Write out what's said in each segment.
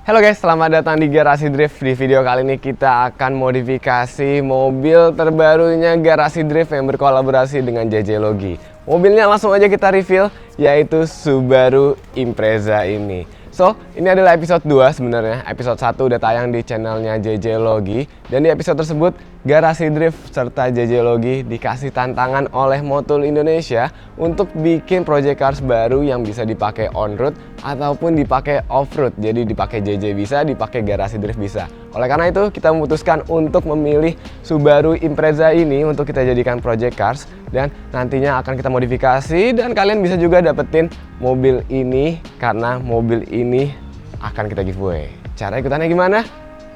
Halo guys, selamat datang di Garasi Drift. Di video kali ini kita akan modifikasi mobil terbarunya Garasi Drift yang berkolaborasi dengan JJ Logi. Mobilnya langsung aja kita reveal, yaitu Subaru Impreza ini. So, ini adalah episode 2 sebenarnya. Episode 1 udah tayang di channelnya JJ Logi. Dan di episode tersebut, Garasi Drift serta JJ Logi dikasih tantangan oleh Motul Indonesia untuk bikin project cars baru yang bisa dipakai on-road ataupun dipakai off-road. Jadi dipakai JJ bisa, dipakai Garasi Drift bisa. Oleh karena itu, kita memutuskan untuk memilih Subaru Impreza ini untuk kita jadikan project cars. Dan nantinya akan kita modifikasi dan kalian bisa juga dapetin mobil ini karena mobil ini akan kita giveaway. Cara ikutannya gimana?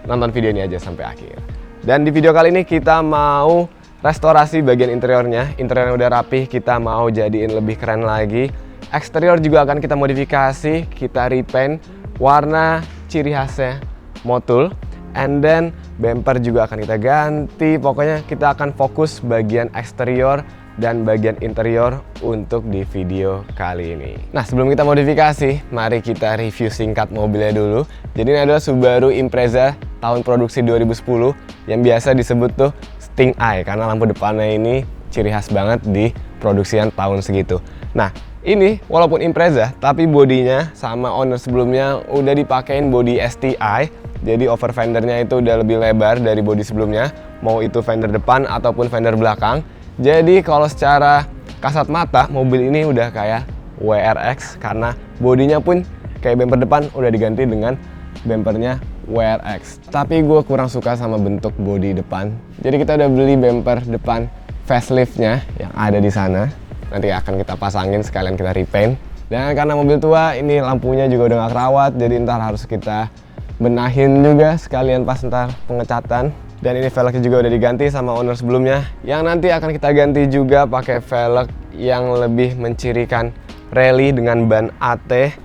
Nonton video ini aja sampai akhir. Dan di video kali ini kita mau restorasi bagian interiornya. Interiornya udah rapih, kita mau jadiin lebih keren lagi. Eksterior juga akan kita modifikasi, kita repaint warna ciri khasnya Motul. And then bumper juga akan kita ganti. Pokoknya kita akan fokus bagian eksterior dan bagian interior untuk di video kali ini. Nah, sebelum kita modifikasi, mari kita review singkat mobilnya dulu. Jadi ini adalah Subaru Impreza tahun produksi 2010 yang biasa disebut tuh Sting Eye karena lampu depannya ini ciri khas banget di produksian tahun segitu. Nah, ini walaupun Impreza tapi bodinya sama owner sebelumnya udah dipakein bodi STI. Jadi over fendernya itu udah lebih lebar dari bodi sebelumnya, mau itu fender depan ataupun fender belakang. Jadi kalau secara kasat mata mobil ini udah kayak WRX karena bodinya pun kayak bumper depan udah diganti dengan bumpernya WRX. Tapi gue kurang suka sama bentuk bodi depan. Jadi kita udah beli bumper depan faceliftnya yang ada di sana. Nanti akan kita pasangin sekalian kita repaint. Dan karena mobil tua ini lampunya juga udah gak kerawat, jadi ntar harus kita benahin juga sekalian pas ntar pengecatan. Dan ini velgnya juga udah diganti sama owner sebelumnya, yang nanti akan kita ganti juga pakai velg yang lebih mencirikan rally dengan ban AT.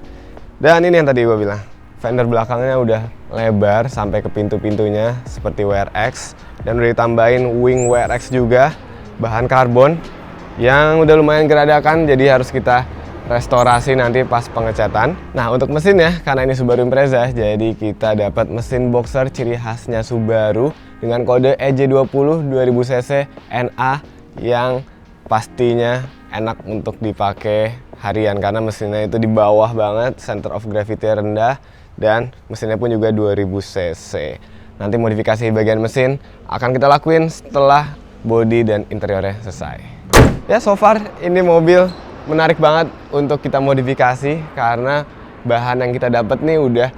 Dan ini yang tadi gue bilang, fender belakangnya udah lebar sampai ke pintu-pintunya seperti WRX. Dan udah ditambahin wing WRX juga, bahan karbon yang udah lumayan geradakan, jadi harus kita restorasi nanti pas pengecatan. Nah, untuk mesinnya, karena ini Subaru Impreza, jadi kita dapat mesin boxer ciri khasnya Subaru dengan kode EJ20 2000cc NA yang pastinya enak untuk dipakai harian karena mesinnya itu di bawah banget, center of gravity rendah, dan mesinnya pun juga 2000cc. Nanti modifikasi bagian mesin akan kita lakuin setelah bodi dan interiornya selesai. Ya, so far ini mobil menarik banget untuk kita modifikasi karena bahan yang kita dapat nih udah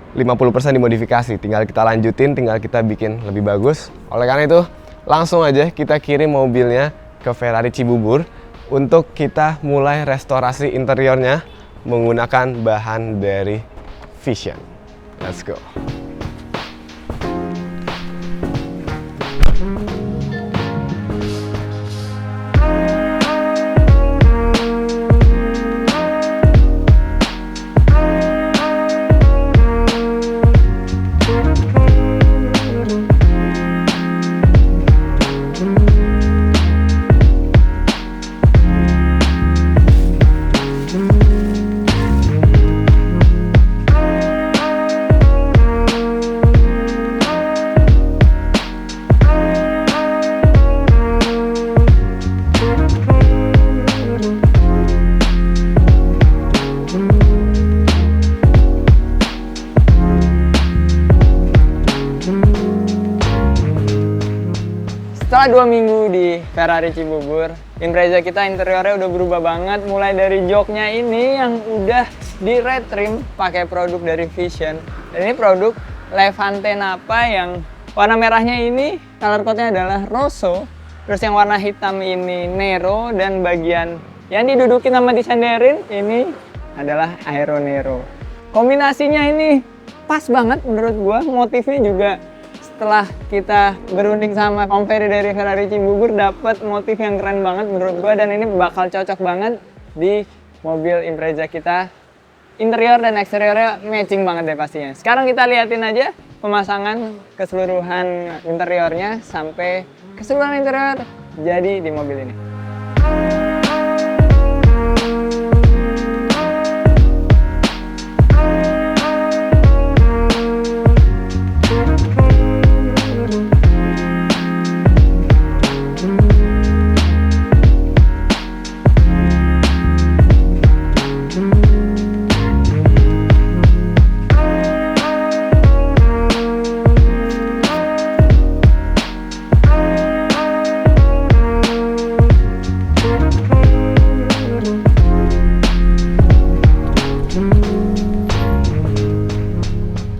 50% dimodifikasi, tinggal kita lanjutin, tinggal kita bikin lebih bagus. Oleh karena itu, langsung aja kita kirim mobilnya ke Ferrari Cibubur untuk kita mulai restorasi interiornya menggunakan bahan dari Vision. Let's go. Setelah 2 minggu di Ferrari Cibubur, Impreza kita interiornya udah berubah banget. Mulai dari joknya ini yang udah di red trim pakai produk dari Vision. Dan ini produk Levante Napa yang warna merahnya ini color code-nya adalah Rosso. Terus yang warna hitam ini Nero, dan bagian yang didudukin sama disenderin ini adalah Aero Nero. Kombinasinya ini pas banget menurut gua, motifnya juga setelah kita berunding sama Om Ferry dari Ferrari Cibubur dapat motif yang keren banget menurut gua, dan ini bakal cocok banget di mobil Impreza kita. Interior dan eksteriornya matching banget deh pastinya. Sekarang kita liatin aja pemasangan keseluruhan interiornya sampai keseluruhan interior jadi di mobil ini.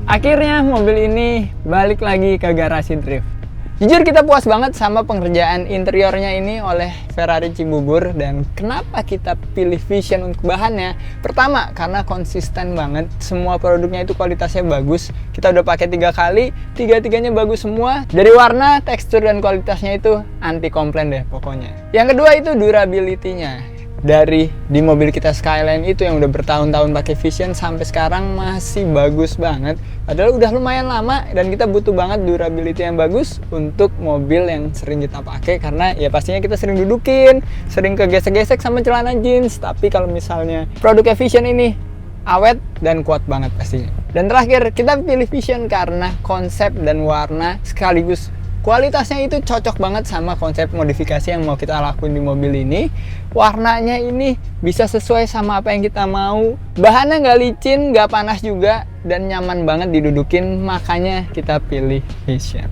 Akhirnya mobil ini balik lagi ke garasi drift. Jujur kita puas banget sama pengerjaan interiornya ini oleh Ferrari Cibubur. Dan kenapa kita pilih Vision untuk bahannya? Pertama, karena konsisten banget. Semua produknya itu kualitasnya bagus. Kita udah pakai 3 kali, tiga-tiganya bagus semua. Dari warna, tekstur, dan kualitasnya itu anti komplain deh pokoknya. Yang kedua itu durability-nya. Dari di mobil kita Skyline itu yang udah bertahun-tahun pakai Vision sampai sekarang masih bagus banget. Padahal udah lumayan lama dan kita butuh banget durability yang bagus untuk mobil yang sering kita pakai, karena ya pastinya kita sering dudukin, sering kegesek-gesek sama celana jeans. Tapi kalau misalnya produknya Vision ini awet dan kuat banget pastinya. Dan terakhir, kita pilih Vision karena konsep dan warna sekaligus kualitasnya itu cocok banget sama konsep modifikasi yang mau kita lakuin di mobil ini. Warnanya ini bisa sesuai sama apa yang kita mau. Bahannya nggak licin, nggak panas juga, dan nyaman banget didudukin. Makanya kita pilih Vision.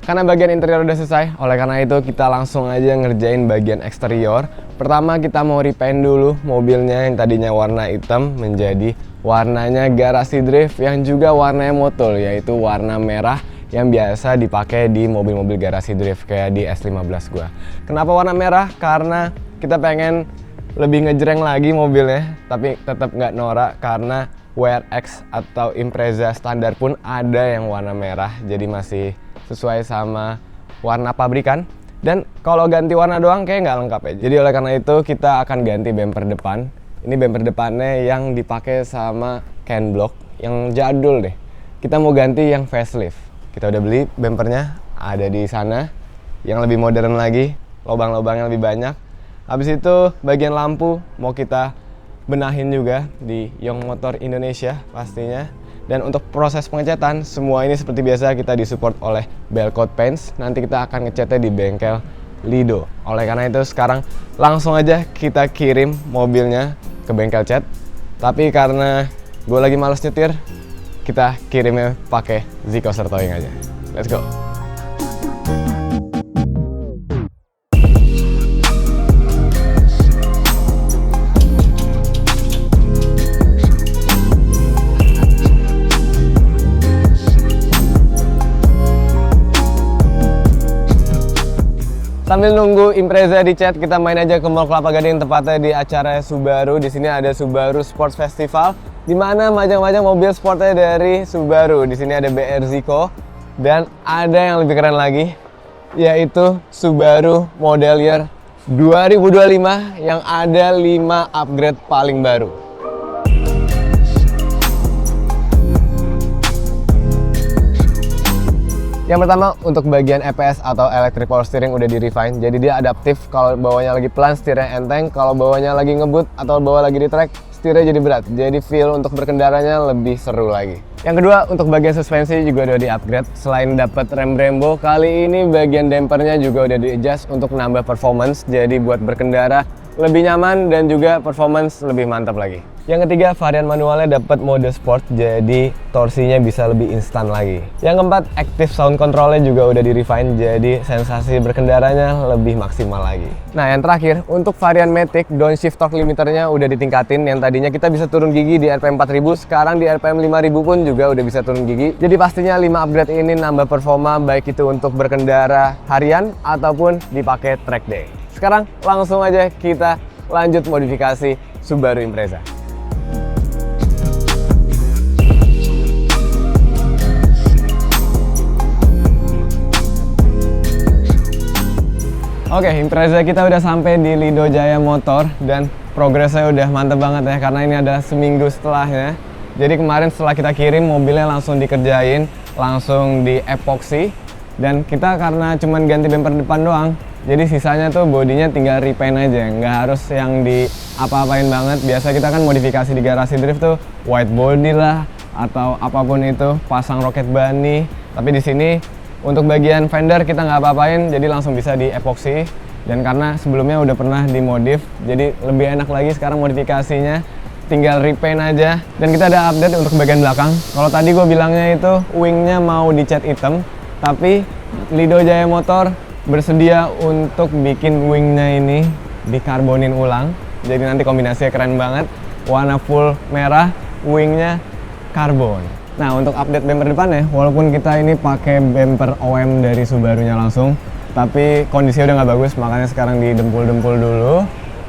Karena bagian interior udah selesai, oleh karena itu kita langsung aja ngerjain bagian eksterior. Pertama kita mau repaint dulu mobilnya yang tadinya warna hitam menjadi warnanya garasi drift yang juga warnanya motul, yaitu warna merah yang biasa dipakai di mobil-mobil garasi drift kayak di S15 gua. Kenapa warna merah? Karena kita pengen lebih ngejreng lagi mobilnya, tapi tetap nggak norak karena WRX atau Impreza standar pun ada yang warna merah, jadi masih sesuai sama warna pabrikan. Dan kalau ganti warna doang kayak nggak lengkap ya. Jadi oleh karena itu kita akan ganti bumper depan. Ini bumper depannya yang dipakai sama Ken Block yang jadul deh. Kita mau ganti yang facelift. Kita udah beli bumpernya, ada di sana yang lebih modern lagi, lubang-lubangnya lebih banyak. Habis itu bagian lampu mau kita benahin juga di Young Motor Indonesia pastinya. Dan untuk proses pengecatan, semua ini seperti biasa kita disupport oleh Belcoat Paints. Nanti kita akan ngecatnya di bengkel Lido. Oleh karena itu sekarang langsung aja kita kirim mobilnya ke bengkel cat. Tapi karena gue lagi males nyetir, kita kirimnya pakai Z-Coaster Towing aja. Let's go! Sambil nunggu Impreza dicat, kita main aja ke Mall Kelapa Gading, tepatnya di acara Subaru. Di sini ada Subaru Sports Festival, di mana macam-macam mobil sportnya dari Subaru. Di sini ada BR Zico dan ada yang lebih keren lagi, yaitu Subaru model year 2025 yang ada 5 upgrade paling baru. Yang pertama, untuk bagian EPS atau Electric Power Steering udah di-refine, jadi dia adaptif. Kalau bawanya lagi pelan, setirnya enteng. Kalau bawanya lagi ngebut atau bawa lagi di track, setirnya jadi berat. Jadi feel untuk berkendaranya lebih seru lagi. Yang kedua, untuk bagian suspensi juga udah di-upgrade. Selain dapat rem Brembo, kali ini bagian dampernya juga udah di-adjust untuk nambah performance. Jadi buat berkendara lebih nyaman dan juga performance lebih mantap lagi. Yang ketiga, varian manualnya dapat mode sport, jadi torsinya bisa lebih instan lagi. Yang keempat, active sound controlnya juga udah di-refine, jadi sensasi berkendaranya lebih maksimal lagi. Nah, yang terakhir, untuk varian Matic, downshift torque limiternya udah ditingkatin. Yang tadinya kita bisa turun gigi di RPM 4000, sekarang di RPM 5000 pun juga udah bisa turun gigi. Jadi pastinya 5 upgrade ini nambah performa, baik itu untuk berkendara harian ataupun dipakai track day. Sekarang langsung aja kita lanjut modifikasi Subaru Impreza. Oke, Impreza kita udah sampai di Lido Jaya Motor dan progresnya udah mantep banget ya, karena ini ada seminggu setelahnya. Jadi kemarin setelah kita kirim, mobilnya langsung dikerjain, langsung di epoxy, dan kita karena cuman ganti bumper depan doang, jadi sisanya tuh bodinya tinggal repaint aja, nggak harus yang di apa-apain banget. Biasa kita kan modifikasi di garasi drift tuh white body lah atau apapun itu, pasang roket bunny. Tapi di sini untuk bagian fender kita nggak apa-apain, jadi langsung bisa di epoxy. Dan karena sebelumnya udah pernah dimodif, jadi lebih enak lagi sekarang modifikasinya, tinggal repaint aja. Dan kita ada update untuk bagian belakang. Kalau tadi gue bilangnya itu wingnya mau dicat hitam, tapi Lido Jaya Motor bersedia untuk bikin wingnya ini dikarbonin ulang. Jadi nanti kombinasinya keren banget, warna full merah, wingnya karbon. Nah, untuk update bumper depannya, walaupun kita ini pakai bumper OM dari Subarunya langsung, tapi kondisinya udah nggak bagus, makanya sekarang didempul-dempul dulu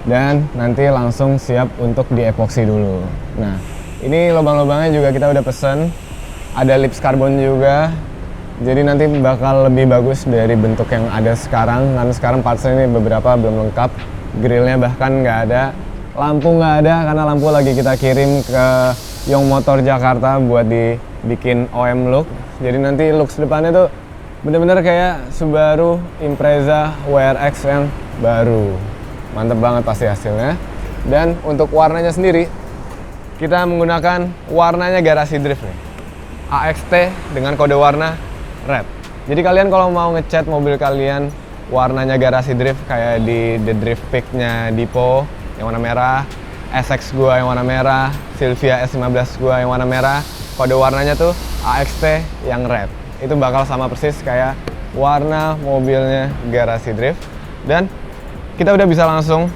dan nanti langsung siap untuk diepoksi dulu. Nah, ini lubang-lubangnya juga kita udah pesen, ada lips karbon juga, jadi nanti bakal lebih bagus dari bentuk yang ada sekarang, karena sekarang partsnya ini beberapa belum lengkap, grillnya bahkan nggak ada, lampu nggak ada karena lampu lagi kita kirim ke Young Motor Jakarta buat dibikin OM look. Jadi nanti looks depannya tuh bener-bener kayak Subaru Impreza WRX yang baru. Mantep banget pasti hasilnya. Dan untuk warnanya sendiri, kita menggunakan warnanya garasi drift nih, AXT dengan kode warna red. Jadi kalian kalau mau ngecat mobil kalian warnanya garasi drift kayak di The Drift Pick-nya Dipo yang warna merah, SX gua yang warna merah, Silvia S15 gua yang warna merah, kode warnanya tuh AXT yang red. Itu bakal sama persis kayak warna mobilnya garasi drift. Dan kita udah bisa langsung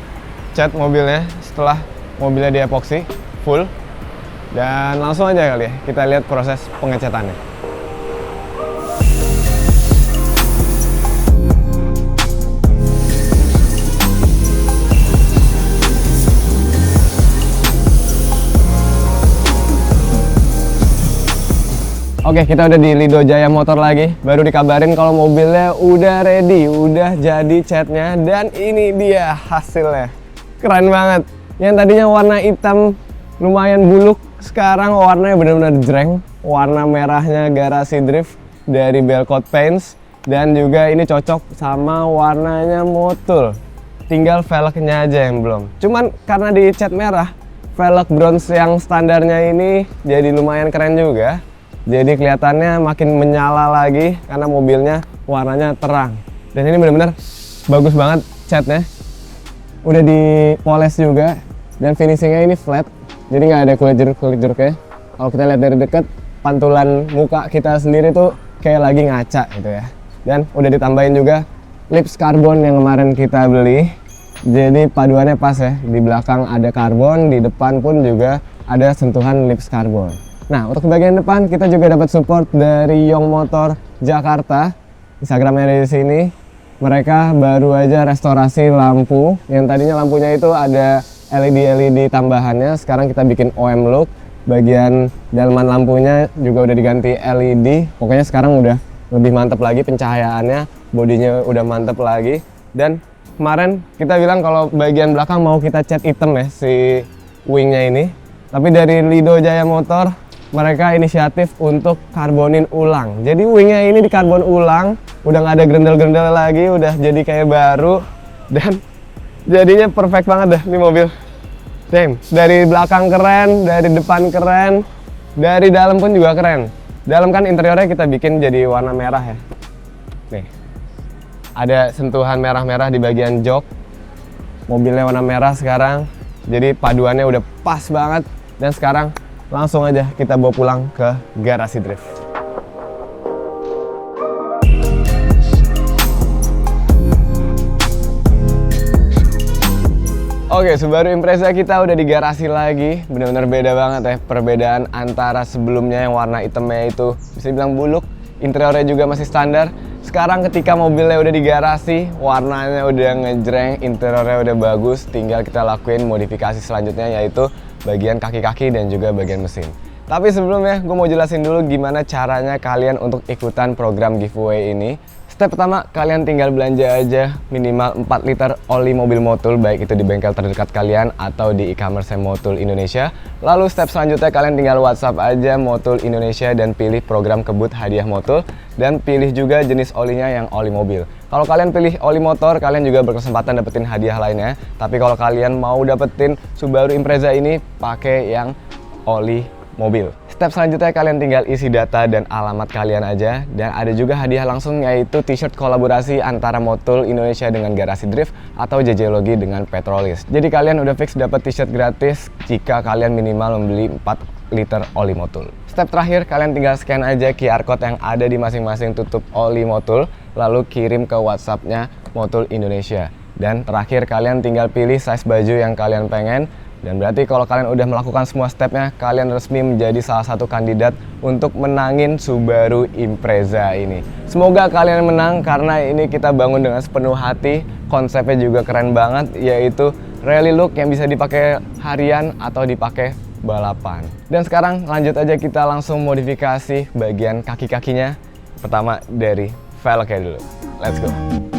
cat mobilnya setelah mobilnya diepoksi full. Dan langsung aja kali ya kita lihat proses pengecatannya. Oke, kita udah di Lido Jaya Motor lagi. Baru dikabarin kalau mobilnya udah ready, udah jadi catnya, dan ini dia hasilnya. Keren banget. Yang tadinya warna hitam lumayan buluk, sekarang warnanya benar-benar jreng. Warna merahnya garasi drift dari Belcoat Paints, dan juga ini cocok sama warnanya Motul. Tinggal velgnya aja yang belum. Cuman karena dicat merah, velg bronze yang standarnya ini jadi lumayan keren juga. Jadi kelihatannya makin menyala lagi karena mobilnya warnanya terang. Dan ini benar-benar bagus banget catnya. Udah dipoles juga dan finishingnya ini flat. Jadi nggak ada kulit jeruk-jeruknya. Kalau kita lihat dari dekat, pantulan muka kita sendiri tuh kayak lagi ngaca gitu ya. Dan udah ditambahin juga lips karbon yang kemarin kita beli. Jadi paduannya pas ya. Di belakang ada karbon, di depan pun juga ada sentuhan lips karbon. Nah, untuk bagian depan kita juga dapat support dari Young Motor Jakarta. Instagramnya ada di sini. Mereka baru aja restorasi lampu. Yang tadinya lampunya itu ada LED tambahannya. Sekarang kita bikin OM look. Bagian dalaman lampunya juga udah diganti LED. Pokoknya sekarang udah lebih mantap lagi pencahayaannya. Bodinya udah mantap lagi. Dan kemarin kita bilang kalau bagian belakang mau kita cat hitam ya si wingnya ini. Tapi dari Lido Jaya Motor mereka inisiatif untuk karbonin ulang. Jadi wingnya ini dikarbon ulang, udah nggak ada grendel-grendel lagi, udah jadi kayak baru. Dan jadinya perfect banget dah ini mobil. Damn, dari belakang keren, dari depan keren, dari dalam pun juga keren. Dalam kan interiornya kita bikin jadi warna merah ya. Nih, ada sentuhan merah-merah di bagian jok. Mobilnya warna merah sekarang, jadi paduannya udah pas banget. Dan sekarang langsung aja kita bawa pulang ke garasi drift. Oke, Subaru Impreza kita udah di garasi lagi. Bener-bener beda banget ya perbedaan antara sebelumnya yang warna hitamnya itu bisa dibilang buluk, interiornya juga masih standar. Sekarang ketika mobilnya udah di garasi, warnanya udah ngejreng, interiornya udah bagus, tinggal kita lakuin modifikasi selanjutnya yaitu bagian kaki-kaki dan juga bagian mesin. Tapi sebelumnya gue mau jelasin dulu gimana caranya kalian untuk ikutan program giveaway ini. Step pertama, kalian tinggal belanja aja minimal 4 liter oli mobil Motul, baik itu di bengkel terdekat kalian atau di e-commerce Motul Indonesia. Lalu step selanjutnya kalian tinggal WhatsApp aja Motul Indonesia dan pilih program kebut hadiah Motul. Dan pilih juga jenis olinya yang oli mobil. Kalau kalian pilih oli motor, kalian juga berkesempatan dapetin hadiah lainnya. Tapi kalau kalian mau dapetin Subaru Impreza ini, pakai yang oli mobil. Step selanjutnya kalian tinggal isi data dan alamat kalian aja. Dan ada juga hadiah langsung yaitu t-shirt kolaborasi antara Motul Indonesia dengan Garasi Drift atau JJ Logi dengan Petrolis. Jadi kalian udah fix dapat t-shirt gratis jika kalian minimal membeli 4 liter oli Motul. Step terakhir, kalian tinggal scan aja QR code yang ada di masing-masing tutup oli Motul, lalu kirim ke WhatsApp-nya Motul Indonesia. Dan terakhir kalian tinggal pilih size baju yang kalian pengen, Dan berarti kalau kalian udah melakukan semua stepnya, kalian resmi menjadi salah satu kandidat untuk menangin Subaru Impreza ini. Semoga kalian menang karena ini kita bangun dengan sepenuh hati. Konsepnya juga keren banget, yaitu rally look yang bisa dipakai harian atau dipakai balapan. Dan sekarang lanjut aja kita langsung modifikasi bagian kaki-kakinya. Pertama dari velgnya dulu. Let's go.